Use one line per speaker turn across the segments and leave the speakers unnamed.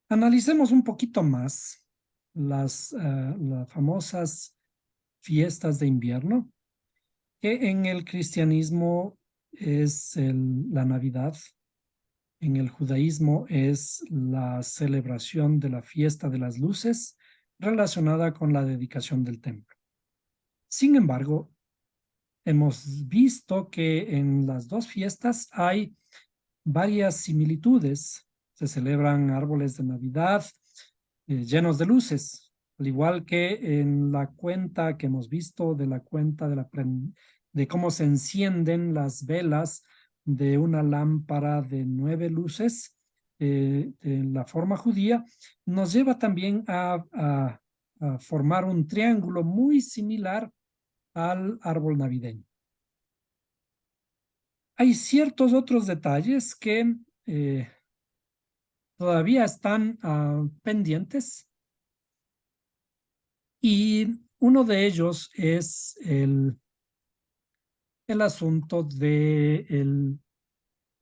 Analicemos un poquito más las famosas fiestas de invierno, que en el cristianismo es la Navidad, en el judaísmo es la celebración de la fiesta de las luces relacionada con la dedicación del templo. Sin embargo, hemos visto que en las dos fiestas hay varias similitudes. Se celebran árboles de Navidad llenos de luces, al igual que en la cuenta que hemos visto de la cuenta de cómo se encienden las velas de una lámpara de 9 luces en la forma judía, nos lleva también a formar un triángulo muy similar al árbol navideño. Hay ciertos otros detalles que todavía están pendientes, y uno de ellos es el asunto de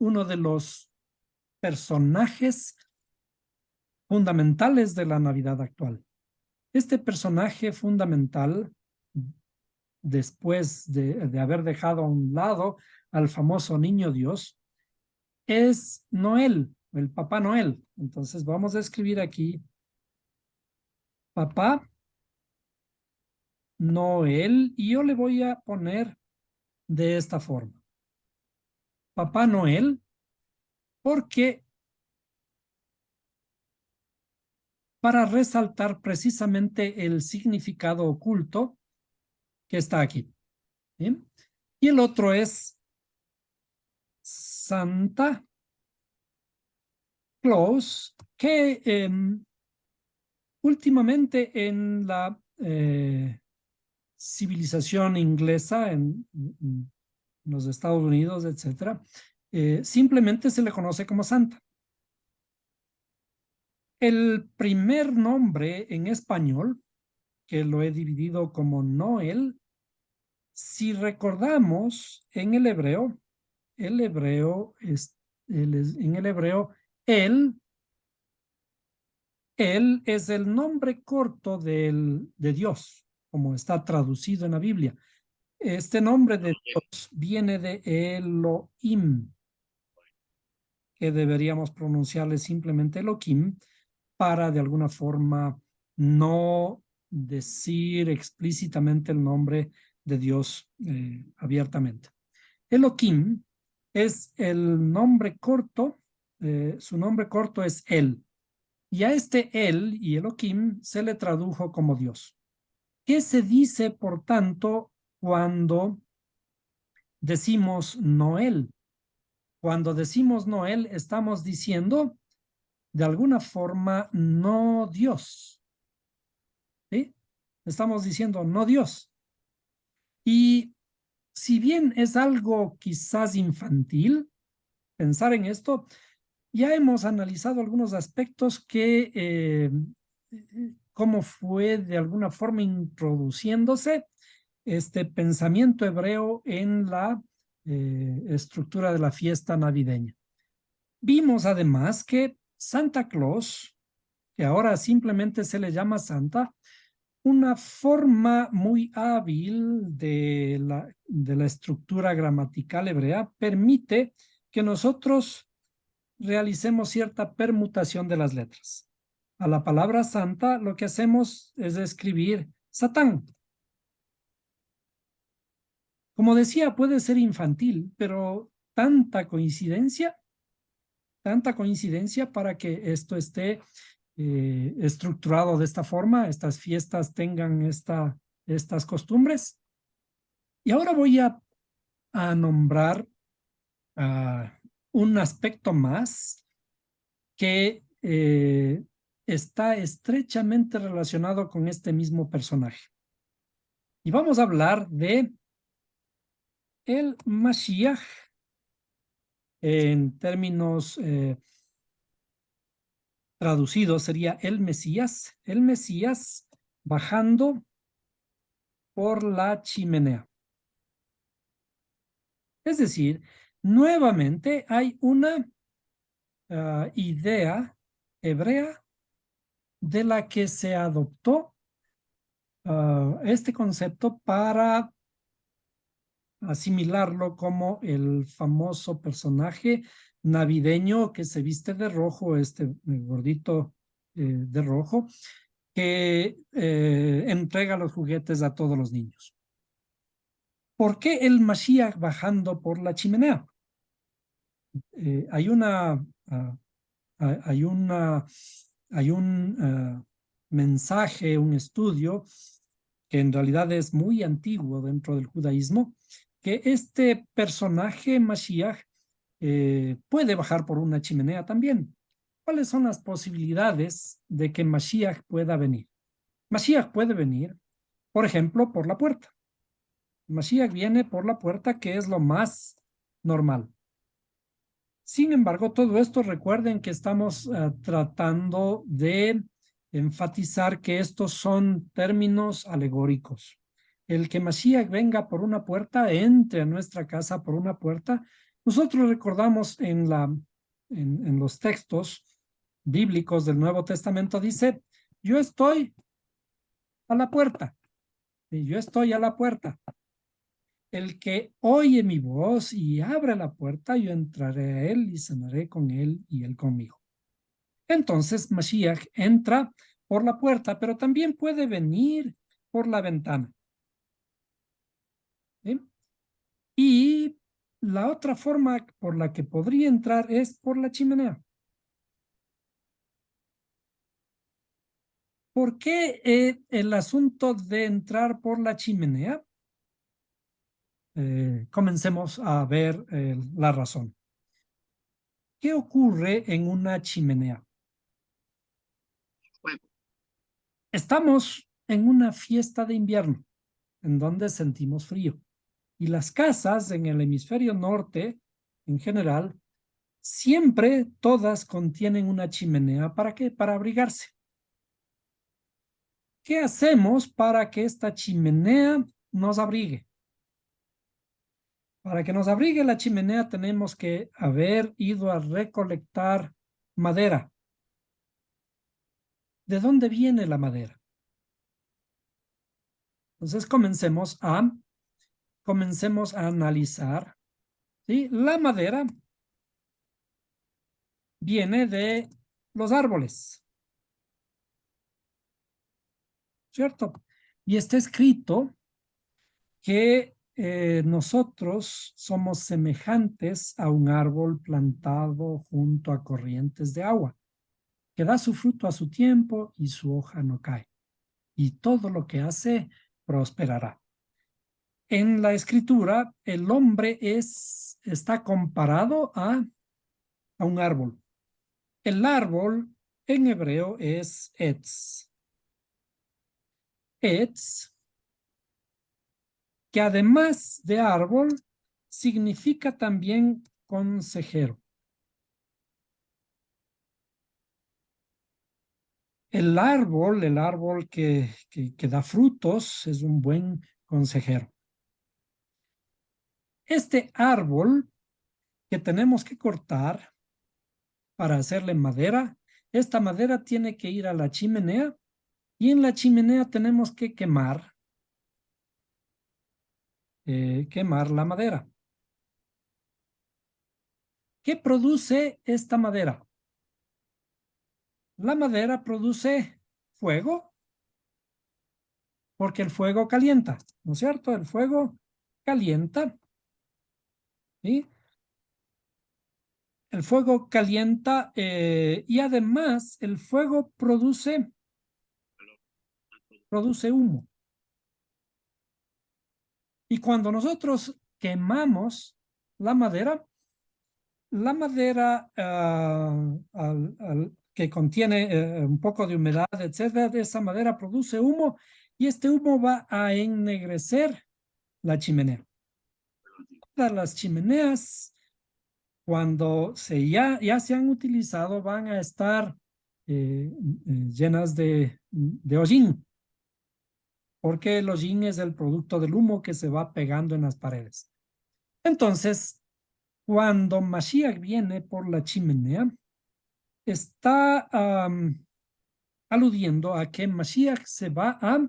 uno de los personajes fundamentales de la Navidad actual. Este personaje fundamental, después de haber dejado a un lado al famoso niño Dios, es Noel, el Papá Noel. Entonces vamos a escribir aquí Papá Noel, y yo le voy a poner de esta forma: Papá Noel, porque para resaltar precisamente el significado oculto que está aquí. ¿Bien? Y el otro es Santa Claus, que últimamente en la civilización inglesa, en los Estados Unidos, etcétera, simplemente se le conoce como Santa. El primer nombre en español, que lo he dividido como Noel, si recordamos en el hebreo en el hebreo, él es el nombre corto de Dios, como está traducido en la Biblia. Este nombre de Dios viene de Elohim, que deberíamos pronunciarle simplemente Elohim para de alguna forma no decir explícitamente el nombre de Dios abiertamente. Elohim es el nombre corto, su nombre corto es El, y a este El y Elohim se le tradujo como Dios. ¿Qué se dice, por tanto, cuando decimos Noel? Cuando decimos Noel, estamos diciendo de alguna forma no Dios, ¿sí? Estamos diciendo no Dios. Y si bien es algo quizás infantil pensar en esto, ya hemos analizado algunos aspectos que cómo fue de alguna forma introduciéndose este pensamiento hebreo en la estructura de la fiesta navideña. Vimos además que Santa Claus, que ahora simplemente se le llama Santa, una forma muy hábil de la estructura gramatical hebrea permite que nosotros realicemos cierta permutación de las letras. A la palabra santa lo que hacemos es escribir Satán. Como decía, puede ser infantil, pero tanta coincidencia para que esto esté estructurado de esta forma, estas fiestas tengan estas costumbres. Y ahora voy a nombrar un aspecto más que está estrechamente relacionado con este mismo personaje. Y vamos a hablar de el Mashiach en términos traducidos sería el Mesías bajando por la chimenea. Es decir, nuevamente hay una idea hebrea de la que se adoptó este concepto para asimilarlo como el famoso personaje navideño que se viste de rojo, gordito de rojo, que entrega los juguetes a todos los niños. ¿Por qué el Mashiach bajando por la chimenea? Hay un mensaje, un estudio que en realidad es muy antiguo dentro del judaísmo, que este personaje Mashiach puede bajar por una chimenea también. ¿Cuáles son las posibilidades de que Mashiach pueda venir? Mashiach puede venir, por ejemplo, por la puerta. Mashiach viene por la puerta, que es lo más normal. Sin embargo, todo esto recuerden que estamos tratando de enfatizar que estos son términos alegóricos. El que Mashiach venga por una puerta, entre a nuestra casa por una puerta. Nosotros recordamos en los textos bíblicos del Nuevo Testamento, dice, yo estoy a la puerta, y yo estoy a la puerta. El que oye mi voz y abre la puerta, yo entraré a él y cenaré con él y él conmigo. Entonces Mashiach entra por la puerta, pero también puede venir por la ventana. ¿Sí? Y la otra forma por la que podría entrar es por la chimenea. ¿Por qué el asunto de entrar por la chimenea? Comencemos a ver la razón. ¿Qué ocurre en una chimenea? Estamos en una fiesta de invierno, en donde sentimos frío. Y las casas en el hemisferio norte, en general, siempre todas contienen una chimenea. ¿Para qué? Para abrigarse. ¿Qué hacemos para que esta chimenea nos abrigue? Para que nos abrigue la chimenea tenemos que haber ido a recolectar madera. ¿De dónde viene la madera? Entonces comencemos a analizar, ¿sí? La madera viene de los árboles, ¿cierto? Y está escrito que nosotros somos semejantes a un árbol plantado junto a corrientes de agua, que da su fruto a su tiempo y su hoja no cae, y todo lo que hace prosperará. En la escritura, el hombre está comparado a un árbol. El árbol en hebreo es etz. Etz, que además de árbol, significa también consejero. El árbol que da frutos, es un buen consejero. Este árbol que tenemos que cortar para hacerle madera, esta madera tiene que ir a la chimenea y en la chimenea tenemos que quemar la madera. ¿Qué produce esta madera? La madera produce fuego, porque el fuego calienta, ¿no es cierto? El fuego calienta, ¿sí? El fuego calienta y además el fuego produce humo. Y cuando nosotros quemamos la madera que contiene un poco de humedad, etcétera, de esa madera produce humo y este humo va a ennegrecer la chimenea. Todas las chimeneas, cuando ya se han utilizado, van a estar llenas de hollín, porque el hollín es el producto del humo que se va pegando en las paredes. Entonces, cuando Mashiach viene por la chimenea, está aludiendo a que Mashiach se va a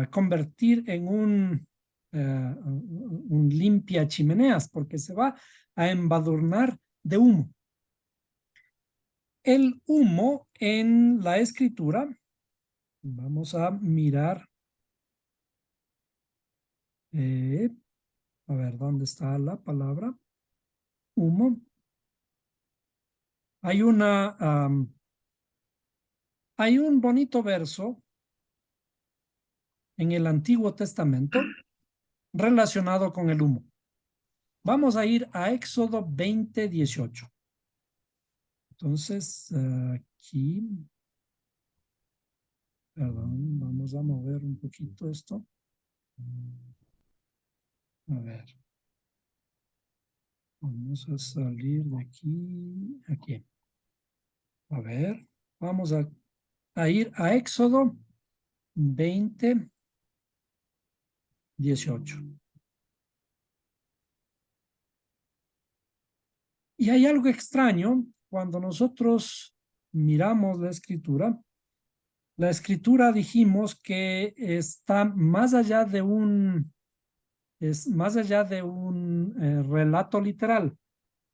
convertir en un limpia chimeneas, porque se va a embadurnar de humo. El humo en la escritura, vamos a mirar, a ver, ¿dónde está la palabra? Humo. Hay hay un bonito verso en el Antiguo Testamento relacionado con el humo. Vamos a ir a Éxodo 20:18. Entonces, aquí, perdón, vamos a mover un poquito esto. A ver. Vamos a salir de aquí. A ver, vamos a ir a Éxodo 20:18. Y hay algo extraño cuando nosotros miramos la escritura. La escritura dijimos que está más allá de es más allá de un relato literal.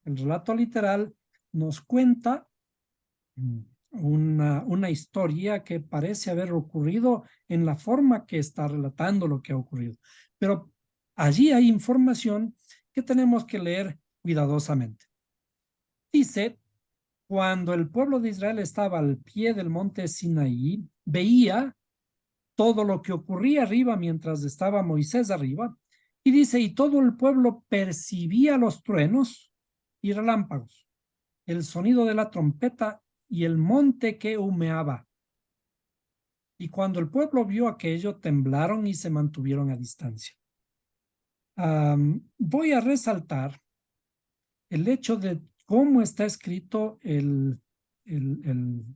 El relato literal nos cuenta una historia que parece haber ocurrido en la forma que está relatando lo que ha ocurrido. Pero allí hay información que tenemos que leer cuidadosamente. Dice, cuando el pueblo de Israel estaba al pie del monte Sinaí, veía todo lo que ocurría arriba mientras estaba Moisés arriba, y dice, y todo el pueblo percibía los truenos y relámpagos, el sonido de la trompeta y el monte que humeaba. Y cuando el pueblo vio aquello, temblaron y se mantuvieron a distancia. Voy a resaltar el hecho de cómo está escrito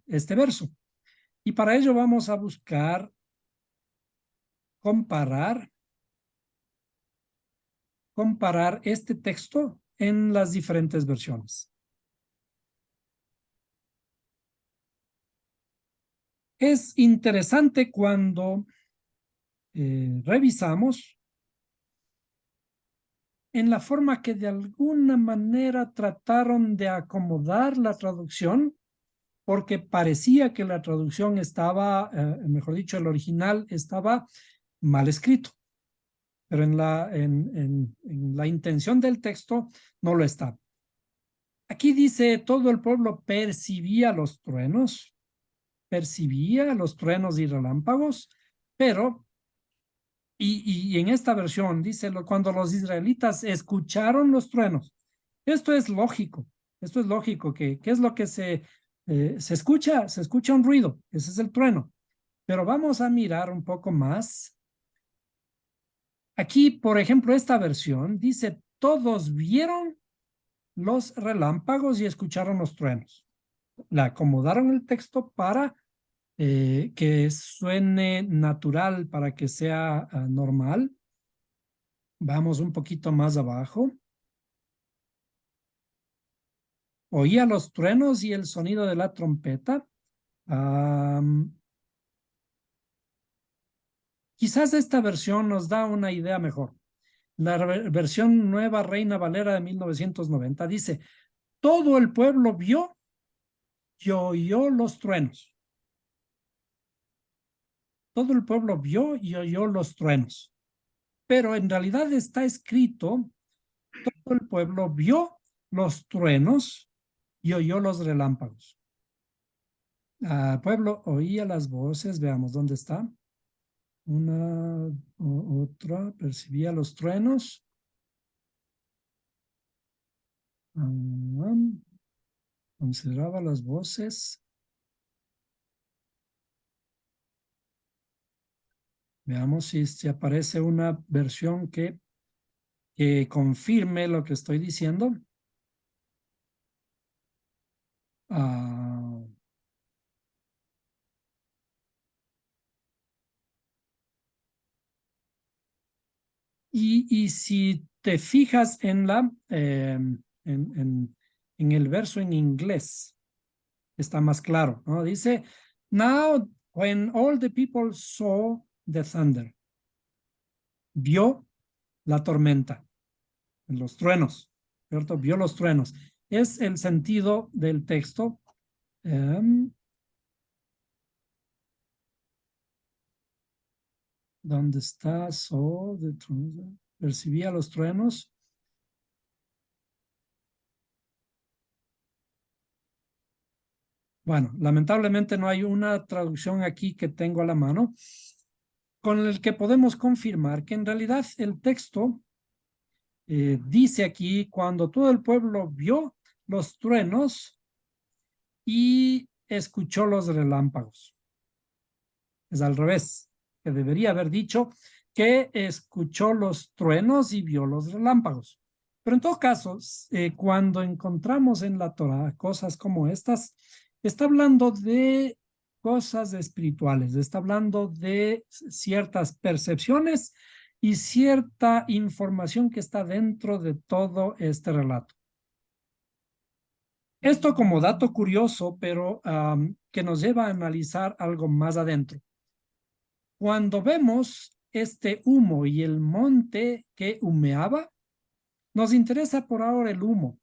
este verso. Y para ello vamos a buscar comparar este texto en las diferentes versiones. Es interesante cuando revisamos en la forma que de alguna manera trataron de acomodar la traducción, porque parecía que la traducción estaba, mejor dicho, el original estaba mal escrito, pero en la intención del texto no lo está. Aquí dice, todo el pueblo percibía los truenos y relámpagos, pero, y en esta versión dice, cuando los israelitas escucharon los truenos, esto es lógico, ¿qué es lo que se escucha? Se escucha un ruido, ese es el trueno, pero vamos a mirar un poco más. Aquí, por ejemplo, esta versión dice, todos vieron los relámpagos y escucharon los truenos. Le acomodaron el texto para que suene natural, para que sea normal. Vamos un poquito más abajo. Oía los truenos y el sonido de la trompeta. Quizás esta versión nos da una idea mejor. La versión Nueva Reina Valera de 1990 dice, todo el pueblo vio y oyó los truenos. Todo el pueblo vio y oyó los truenos. Pero en realidad está escrito, todo el pueblo vio los truenos y oyó los relámpagos. Pueblo oía las voces, veamos dónde está. Otra, percibía los truenos. Consideraba las voces. Veamos si aparece una versión que confirme lo que estoy diciendo. Y si te fijas en en el verso en inglés, está más claro, ¿no? Dice, Now, when all the people saw the thunder, vio la tormenta, los truenos, ¿cierto? Vio los truenos. Es el sentido del texto. ¿Dónde está? So, percibía los truenos. Bueno, lamentablemente no hay una traducción aquí que tengo a la mano con el que podemos confirmar que en realidad el texto dice aquí, cuando todo el pueblo vio los truenos y escuchó los relámpagos. Es al revés, que debería haber dicho que escuchó los truenos y vio los relámpagos. Pero en todo caso, cuando encontramos en la Torah cosas como estas, está hablando de cosas espirituales, está hablando de ciertas percepciones y cierta información que está dentro de todo este relato. Esto como dato curioso, pero que nos lleva a analizar algo más adentro. Cuando vemos este humo y el monte que humeaba, nos interesa por ahora el humo.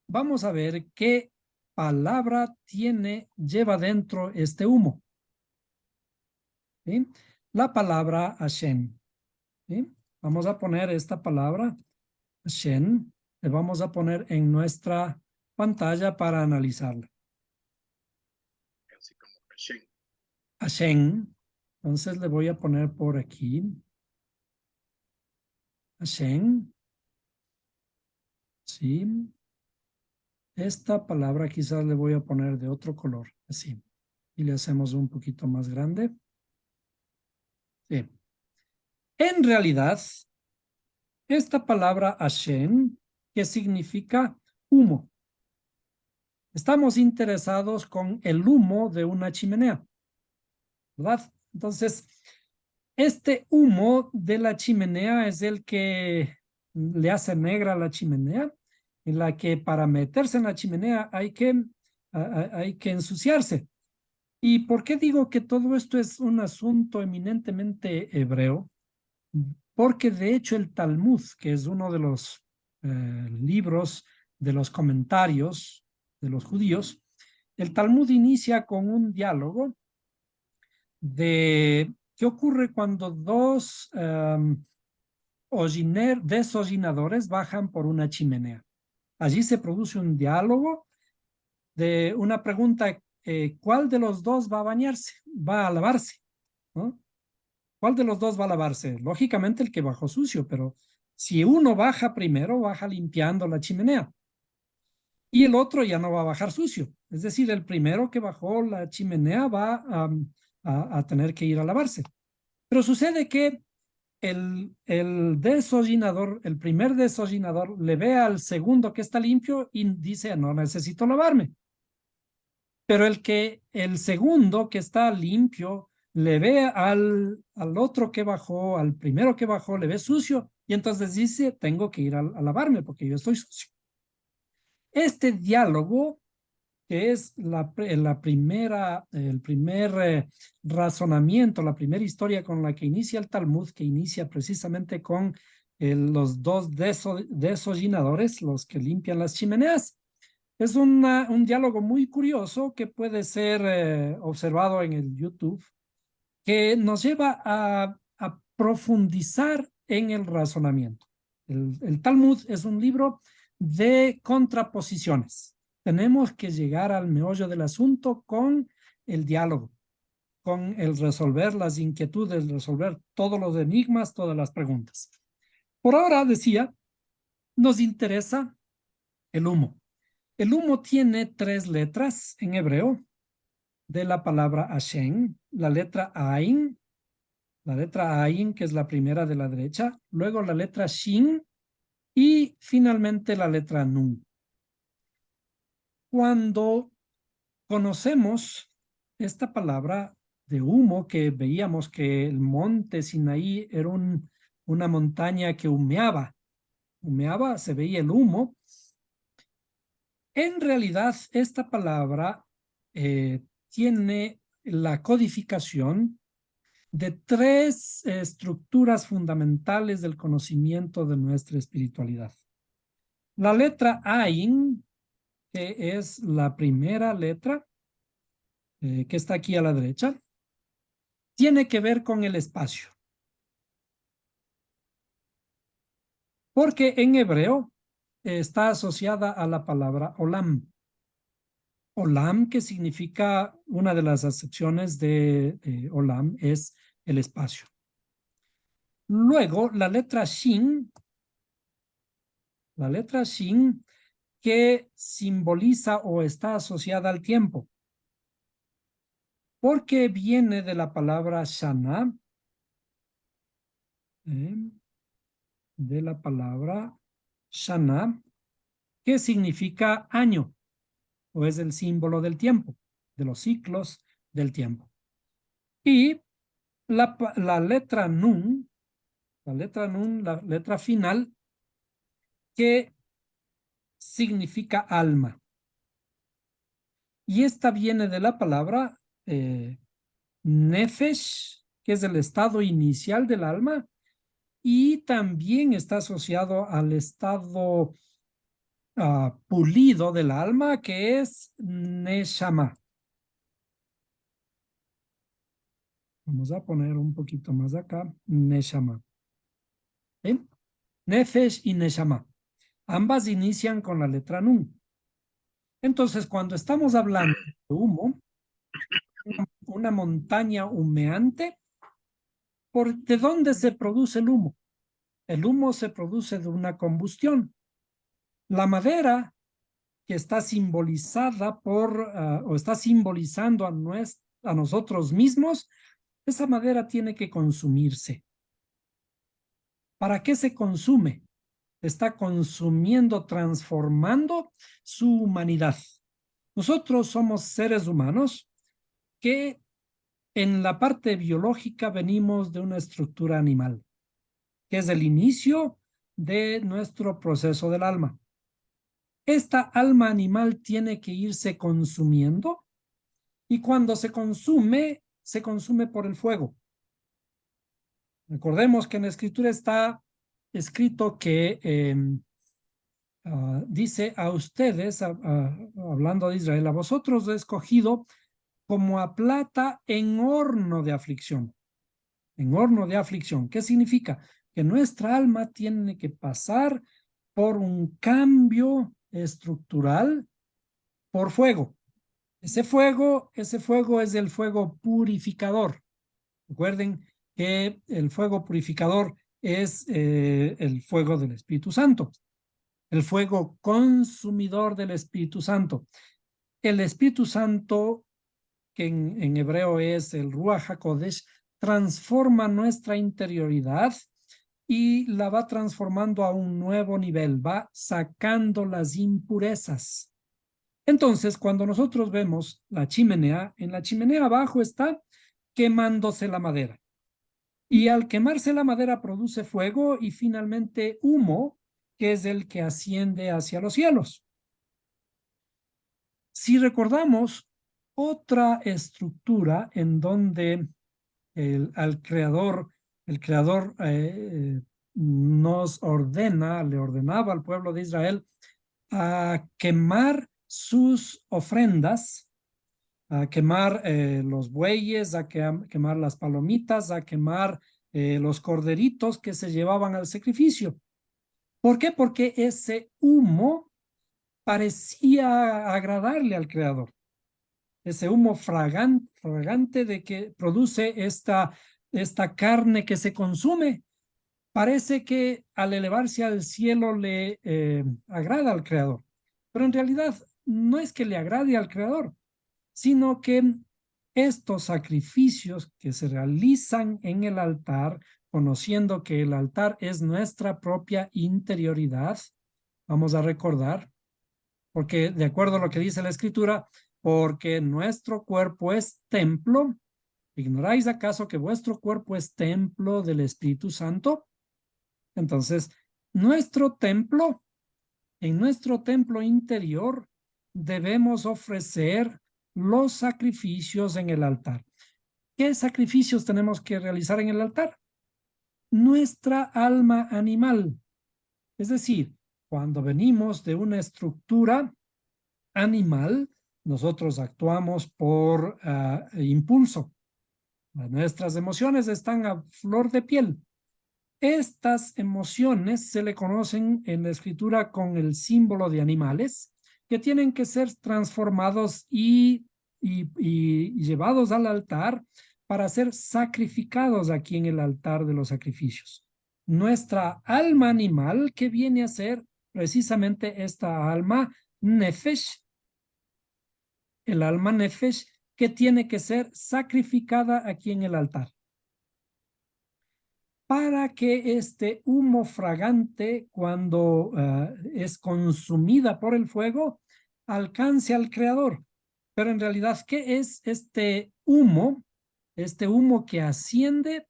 Vamos a ver qué palabra lleva dentro este humo. ¿Sí? La palabra Hashem. ¿Sí? Vamos a poner esta palabra Hashem, le vamos a poner en nuestra pantalla para analizarla.
Así como Hashem.
Hashem. Entonces le voy a poner por aquí. Hashem. Sí. Esta palabra quizás le voy a poner de otro color, así. Y le hacemos un poquito más grande. Sí. En realidad, esta palabra Hashem, que significa humo. Estamos interesados con el humo de una chimenea, ¿verdad? Entonces, este humo de la chimenea es el que le hace negra la chimenea, en la que para meterse en la chimenea hay que ensuciarse. ¿Y por qué digo que todo esto es un asunto eminentemente hebreo? Porque de hecho el Talmud, que es uno de los libros de los comentarios de los judíos, el Talmud inicia con un diálogo de qué ocurre cuando dos deshollinadores bajan por una chimenea. Allí se produce un diálogo de una pregunta, ¿cuál de los dos va a bañarse? Va a lavarse, ¿no? ¿Cuál de los dos va a lavarse? Lógicamente el que bajó sucio, pero si uno baja primero, baja limpiando la chimenea. Y el otro ya no va a bajar sucio. Es decir, el primero que bajó la chimenea va a tener que ir a lavarse. Pero sucede que el deshollinador, el primer deshollinador, le ve al segundo que está limpio y dice, no necesito lavarme. Pero el segundo que está limpio, le ve al otro que bajó, al primero que bajó, le ve sucio y entonces dice, tengo que ir a lavarme porque yo estoy sucio. Este diálogo, que es el primer razonamiento, la primera historia con la que inicia el Talmud, que inicia precisamente con los dos deshollinadores, los que limpian las chimeneas. Es un diálogo muy curioso que puede ser observado en el YouTube, que nos lleva a profundizar en el razonamiento. El Talmud es un libro de contraposiciones. Tenemos que llegar al meollo del asunto con el diálogo, con el resolver las inquietudes, resolver todos los enigmas, todas las preguntas. Por ahora, decía, nos interesa el humo. El humo tiene 3 letras en hebreo de la palabra Hashem, la letra Ain, que es la primera de la derecha, luego la letra Shin y finalmente la letra Nun. Cuando conocemos esta palabra de humo, que veíamos que el monte Sinaí era una montaña que humeaba, se veía el humo. En realidad, esta palabra tiene la codificación de tres estructuras fundamentales del conocimiento de nuestra espiritualidad. La letra Ain, que es la primera letra, que está aquí a la derecha, tiene que ver con el espacio. Porque en hebreo está asociada a la palabra olam. Olam, que significa, una de las acepciones de olam es el espacio. Luego, la letra Shin, que simboliza o está asociada al tiempo, porque viene de la palabra Shana, que significa año, o es el símbolo del tiempo, de los ciclos del tiempo. Y la letra Nun, la letra final, que significa alma. Y esta viene de la palabra nefesh, que es el estado inicial del alma, y también está asociado al estado pulido del alma, que es neshama. Vamos a poner un poquito más acá, neshama. ¿Sí? Nefesh y neshama. Ambas inician con la letra nun. Entonces, cuando estamos hablando de humo, una montaña humeante, ¿de dónde se produce el humo? El humo se produce de una combustión. La madera que está simbolizada o está simbolizando a nosotros mismos, esa madera tiene que consumirse. ¿Para qué se consume? Está consumiendo, transformando su humanidad. Nosotros somos seres humanos que en la parte biológica venimos de una estructura animal, que es el inicio de nuestro proceso del alma. Esta alma animal tiene que irse consumiendo y cuando se consume por el fuego. Recordemos que en la escritura está escrito que dice a ustedes, hablando de Israel, a vosotros he escogido como a plata en horno de aflicción. En horno de aflicción. ¿Qué significa? Que nuestra alma tiene que pasar por un cambio estructural por fuego. Ese fuego es el fuego purificador. Recuerden que el fuego purificador es el fuego del Espíritu Santo, el fuego consumidor del Espíritu Santo. El Espíritu Santo, que en hebreo es el Ruach HaKodesh, transforma nuestra interioridad y la va transformando a un nuevo nivel, va sacando las impurezas. Entonces, cuando nosotros vemos la chimenea, en la chimenea abajo está quemándose la madera. Y al quemarse la madera produce fuego y finalmente humo, que es el que asciende hacia los cielos. Si recordamos otra estructura en donde el creador nos le ordenaba al pueblo de Israel a quemar sus ofrendas, a quemar los bueyes, a quemar las palomitas, a quemar los corderitos que se llevaban al sacrificio. ¿Por qué? Porque ese humo parecía agradarle al Creador. Ese humo fragante de que produce esta carne que se consume, parece que al elevarse al cielo le agrada al Creador. Pero en realidad no es que le agrade al Creador, sino que estos sacrificios que se realizan en el altar, conociendo que el altar es nuestra propia interioridad, vamos a recordar, porque de acuerdo a lo que dice la Escritura, porque nuestro cuerpo es templo, ¿ignoráis acaso que vuestro cuerpo es templo del Espíritu Santo? Entonces, en nuestro templo interior, debemos ofrecer los sacrificios en el altar. ¿Qué sacrificios tenemos que realizar en el altar? Nuestra alma animal. Es decir, cuando venimos de una estructura animal, nosotros actuamos por impulso. Nuestras emociones están a flor de piel. Estas emociones se le conocen en la escritura con el símbolo de animales que tienen que ser transformados y llevados al altar para ser sacrificados aquí en el altar de los sacrificios. Nuestra alma animal que viene a ser precisamente esta alma nefesh, el alma nefesh que tiene que ser sacrificada aquí en el altar, para que este humo fragante, cuando es consumida por el fuego, alcance al Creador. Pero en realidad, ¿qué es este humo? Este humo que asciende,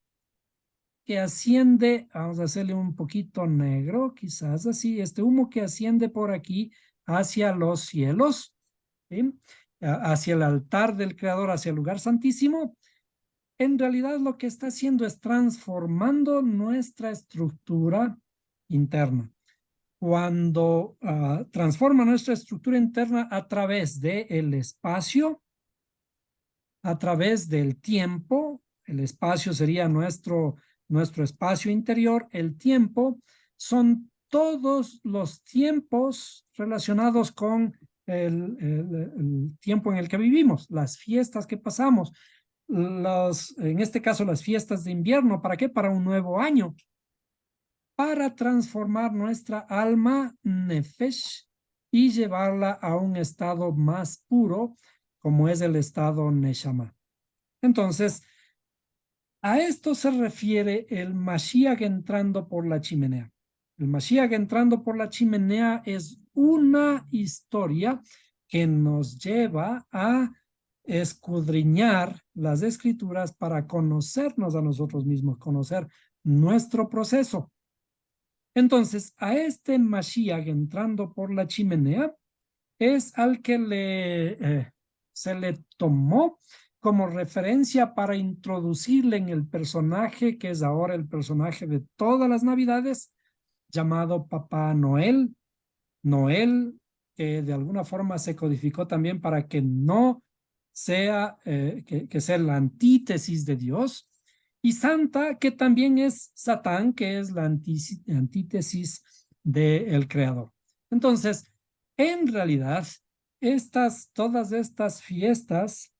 vamos a hacerle un poquito negro, quizás así, este humo que asciende por aquí hacia los cielos, ¿sí? Hacia el altar del Creador, hacia el lugar santísimo. En realidad lo que está haciendo es transformando nuestra estructura interna. Cuando transforma nuestra estructura interna a través del espacio, a través del tiempo, el espacio sería nuestro espacio interior, el tiempo son todos los tiempos relacionados con el tiempo en el que vivimos, las fiestas que pasamos, en este caso las fiestas de invierno. ¿Para qué? Para un nuevo año, para transformar nuestra alma nefesh y llevarla a un estado más puro, como es el estado neshama. Entonces, a esto se refiere el Mashiach entrando por la chimenea. El Mashiach entrando por la chimenea es una historia que nos lleva a escudriñar las escrituras para conocernos a nosotros mismos, conocer nuestro proceso. Entonces, a este Mashiach entrando por la chimenea es al que se le tomó como referencia para introducirle en el personaje que es ahora el personaje de todas las Navidades, llamado Papá Noel. Noel, que de alguna forma se codificó también para que no sea, que sea la antítesis de Dios, y Santa, que también es Satán, que es la antítesis del Creador. Entonces, en realidad, todas estas fiestas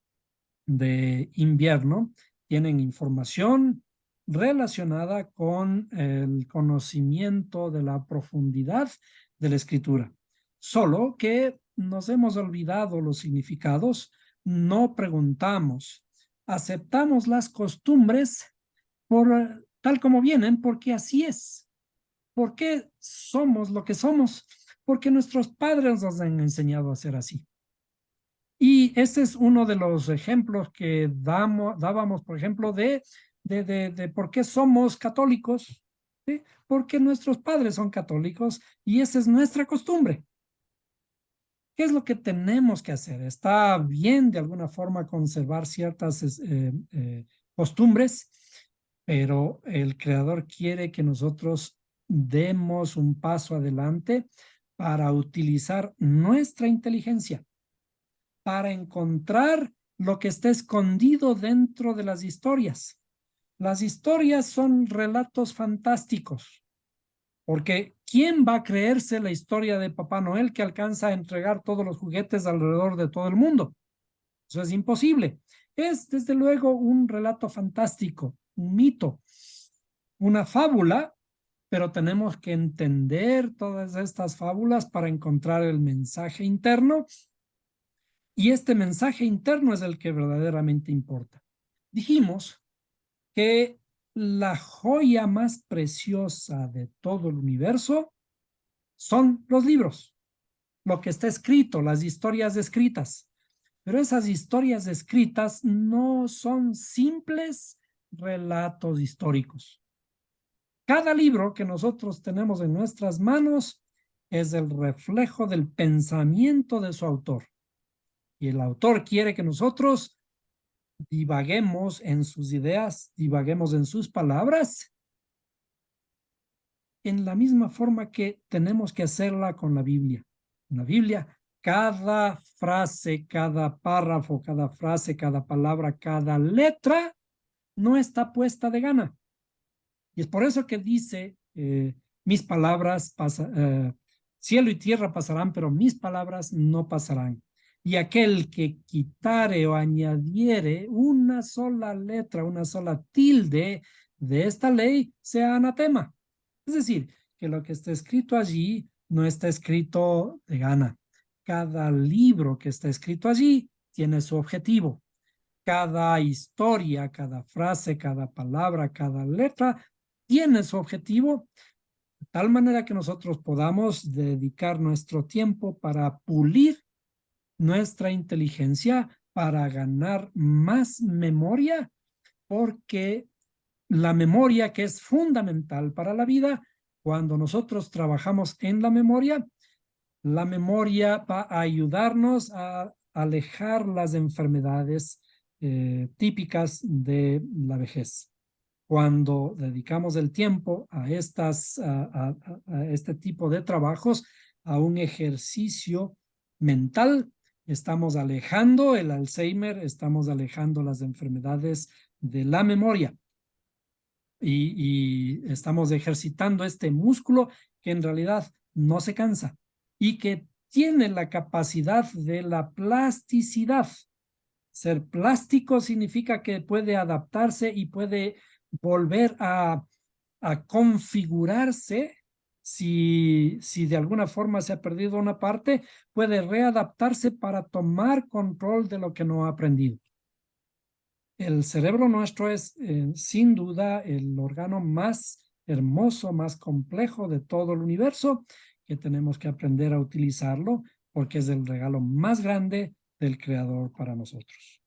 de invierno tienen información relacionada con el conocimiento de la profundidad de la escritura. Solo que nos hemos olvidado los significados, no preguntamos, aceptamos las costumbres por tal como vienen, porque así es. ¿Por qué somos lo que somos? Porque nuestros padres nos han enseñado a ser así. Y este es uno de los ejemplos que dábamos, por ejemplo, de por qué somos católicos, ¿sí? Porque nuestros padres son católicos y esa es nuestra costumbre. ¿Qué es lo que tenemos que hacer? Está bien de alguna forma conservar ciertas costumbres, pero el Creador quiere que nosotros demos un paso adelante para utilizar nuestra inteligencia, para encontrar lo que está escondido dentro de las historias. Las historias son relatos fantásticos, porque ¿quién va a creerse la historia de Papá Noel que alcanza a entregar todos los juguetes alrededor de todo el mundo? Eso es imposible. Es, desde luego, un relato fantástico, un mito, una fábula, pero tenemos que entender todas estas fábulas para encontrar el mensaje interno, y este mensaje interno es el que verdaderamente importa. Dijimos que la joya más preciosa de todo el universo son los libros, lo que está escrito, las historias escritas. Pero esas historias escritas no son simples relatos históricos. Cada libro que nosotros tenemos en nuestras manos es el reflejo del pensamiento de su autor. Y el autor quiere que nosotros divaguemos en sus ideas, divaguemos en sus palabras, en la misma forma que tenemos que hacerla con la Biblia. En la Biblia, cada frase, cada párrafo, cada frase, cada palabra, cada letra no está puesta de gana. Y es por eso que dice, mis palabras, cielo y tierra pasarán, pero mis palabras no pasarán. Y aquel que quitare o añadiere una sola letra, una sola tilde de esta ley, sea anatema. Es decir, que lo que está escrito allí no está escrito de gana. Cada libro que está escrito allí tiene su objetivo. Cada historia, cada frase, cada palabra, cada letra tiene su objetivo, de tal manera que nosotros podamos dedicar nuestro tiempo para pulir nuestra inteligencia, para ganar más memoria, porque la memoria, que es fundamental para la vida, cuando nosotros trabajamos en la memoria va a ayudarnos a alejar las enfermedades típicas de la vejez. Cuando dedicamos el tiempo a este tipo de trabajos, a un ejercicio mental, estamos alejando el Alzheimer, estamos alejando las enfermedades de la memoria y estamos ejercitando este músculo que en realidad no se cansa y que tiene la capacidad de la plasticidad. Ser plástico significa que puede adaptarse y puede volver a configurarse. Si de alguna forma se ha perdido una parte, puede readaptarse para tomar control de lo que no ha aprendido. El cerebro nuestro es sin duda el órgano más hermoso, más complejo de todo el universo, que tenemos que aprender a utilizarlo porque es el regalo más grande del Creador para nosotros.